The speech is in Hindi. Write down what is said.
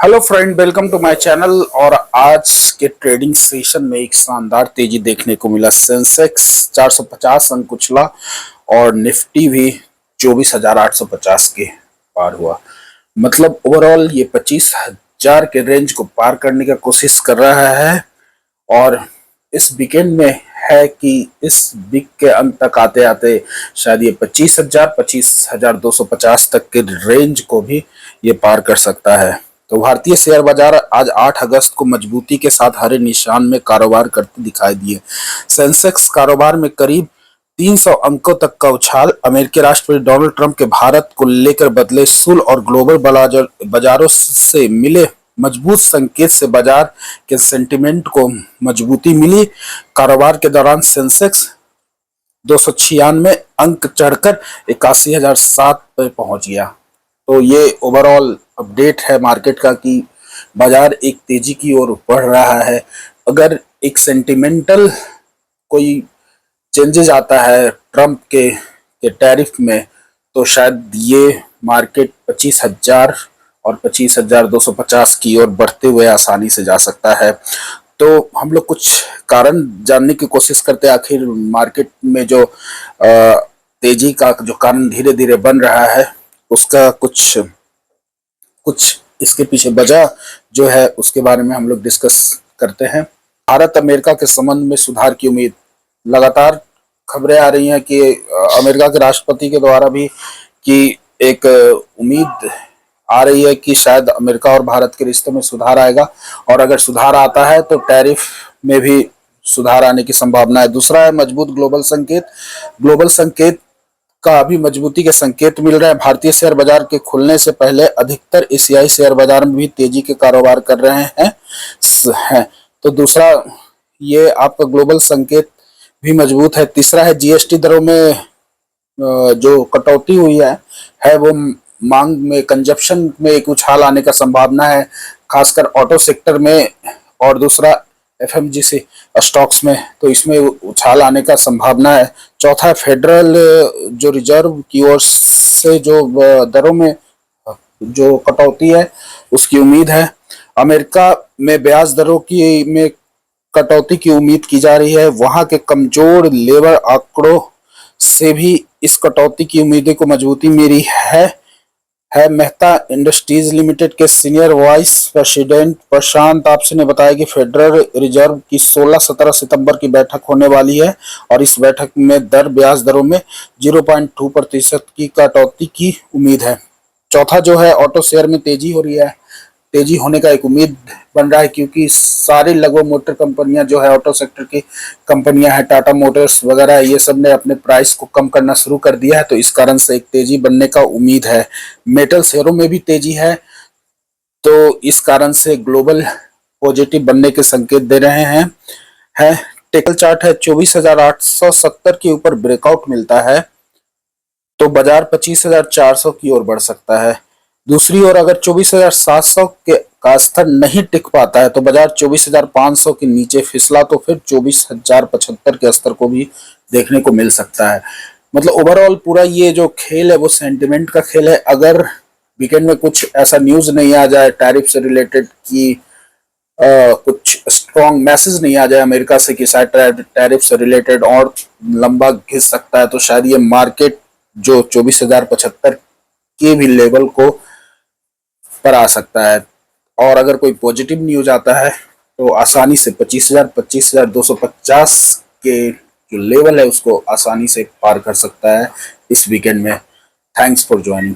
Hello friend, welcome to my channel. और आज के ट्रेडिंग सेशन में एक शानदार तेजी देखने को मिला। सेंसेक्स 450 अंक उछला और निफ्टी भी 24,850 के पार हुआ। मतलब ओवरऑल ये 25,000 के रेंज को पार करने का कोशिश कर रहा है। और इस वीकेंड में है कि इस वीक के अंत तक आते आते शायद ये 25,000 25,250 तक के रेंज को भी ये पार कर सकता है। तो भारतीय शेयर बाजार आज 8 अगस्त को मजबूती के साथ हरे निशान में कारोबार करते दिखाई दिए। सेंसेक्स कारोबार में करीब 300 अंकों तक का उछाल अमेरिकी राष्ट्रपति डोनाल्ड ट्रंप के भारत को लेकर बदले शुल्क और ग्लोबल बाजारों से मिले मजबूत संकेत से बाजार के सेंटिमेंट को मजबूती मिली। कारोबार के दौरान सेंसेक्स 296 अंक चढ़कर 81,007 पर पहुंच गया। तो ये ओवरऑल अपडेट है मार्केट का कि बाजार एक तेजी की ओर बढ़ रहा है। अगर एक सेंटिमेंटल कोई चेंजेस आता है ट्रंप के टैरिफ में, तो शायद ये मार्केट 25,000 और 25,250 की ओर बढ़ते हुए आसानी से जा सकता है। तो हम लोग कुछ कारण जानने की कोशिश करते हैं, आखिर मार्केट में जो तेजी का जो कारण धीरे धीरे बन रहा है उसका कुछ इसके पीछे वजह जो है उसके बारे में हम लोग डिस्कस करते हैं। भारत अमेरिका के संबंध में सुधार की उम्मीद। लगातार खबरें आ रही हैं कि अमेरिका के राष्ट्रपति के द्वारा भी कि एक उम्मीद आ रही है कि शायद अमेरिका और भारत के रिश्ते में सुधार आएगा। और अगर सुधार आता है तो टैरिफ में भी सुधार आने की संभावना है। दूसरा है मजबूत ग्लोबल संकेत। ग्लोबल संकेत का अभी मजबूती के संकेत मिल रहे हैं। भारतीय शेयर बाजार के खुलने से पहले अधिकतर एशियाई शेयर बाजार में भी तेजी के कारोबार कर रहे हैं। तो दूसरा ये आपका ग्लोबल संकेत भी मजबूत है। तीसरा है जीएसटी दरों में जो कटौती हुई है वो मांग में कंजप्शन में एक उछाल आने का संभावना है, खासकर ऑटो सेक्टर में। और दूसरा एफएमजीसी स्टॉक्स में, तो इसमें उछाल आने का संभावना है। चौथा फेडरल जो रिजर्व की ओर से जो दरों में जो कटौती है उसकी उम्मीद है। अमेरिका में ब्याज दरों की में कटौती की उम्मीद की जा रही है। वहां के कमजोर लेबर आंकड़ों से भी इस कटौती की उम्मीदें को मजबूती मिली है। मेहता इंडस्ट्रीज लिमिटेड के सीनियर वाइस प्रेसिडेंट प्रशांत आपसे ने बताया कि फेडरल रिजर्व की 16-17 सितंबर की बैठक होने वाली है और इस बैठक में ब्याज दरों में 0.2% की कटौती की उम्मीद है। चौथा जो है ऑटो शेयर में तेजी हो रही है, तेजी होने का एक उम्मीद बन रहा है क्योंकि सारी लगभग मोटर कंपनियां जो है ऑटो सेक्टर की कंपनियां हैं, टाटा मोटर्स वगैरह, ये सब ने अपने प्राइस को कम करना शुरू कर दिया है। तो इस कारण से एक तेजी बनने का उम्मीद है। मेटल शेयरों में भी तेजी है, तो इस कारण से ग्लोबल पॉजिटिव बनने के संकेत दे रहे हैं। टेक्निकल चार्ट है 24,870 के ऊपर ब्रेकआउट मिलता है तो बाजार 25,400 की ओर बढ़ सकता है। दूसरी ओर अगर 24,700 का स्तर नहीं टिक पाता है तो बाजार 24,500 के नीचे फिसला तो फिर 24,075 के स्तर को भी देखने को मिल सकता है। मतलब ओवरऑल पूरा ये जो खेल है वो सेंटिमेंट का खेल है। अगर वीकेंड में कुछ ऐसा न्यूज नहीं आ जाए टैरिफ से रिलेटेड कि कुछ स्ट्रॉन्ग मैसेज नहीं आ जाए अमेरिका से कि शायद टैरिफ से रिलेटेड और लंबा घिस सकता है, तो शायद ये मार्केट जो 24,075 के भी लेवल को पर आ सकता है। और अगर कोई पॉजिटिव न्यूज आता है तो आसानी से 25,000 25,250 के जो लेवल है उसको आसानी से पार कर सकता है इस वीकेंड में। Thanks for joining.